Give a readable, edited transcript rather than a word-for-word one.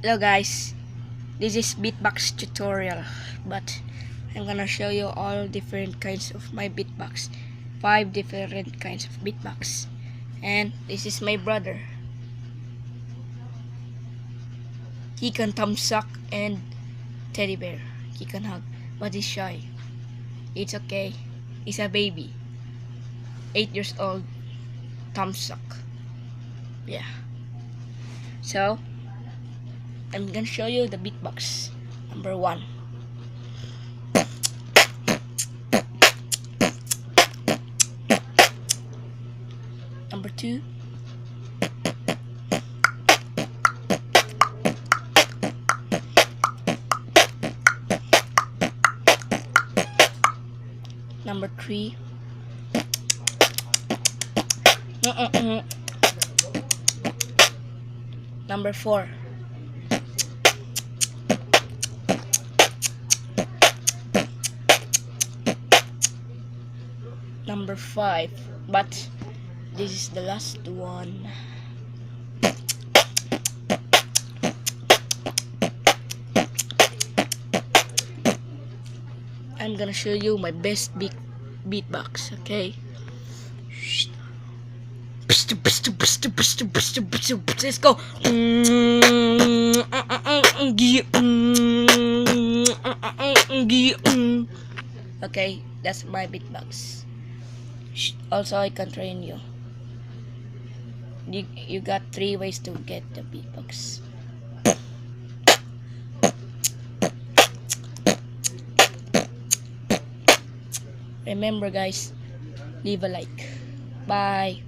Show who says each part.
Speaker 1: Hello guys, this is Beatbox tutorial, but I'm gonna show you all different kinds of my beatbox. 5 different kinds of beatbox. And this is my brother. He can thumb suck and teddy bear. He can hug, but he's shy. It's okay. He's a baby. 8 years old. Thumb suck. Yeah. So I'm gonna show you the beatbox. Number 1. Number 2. Number 3. Number 4. Number 5. But this is the last one. I'm gonna show you my best beatbox, okay? Let's go. Okay, that's my beatbox. Also, I can train you. You got 3 ways to get the beatbox. Remember guys, leave a like. Bye.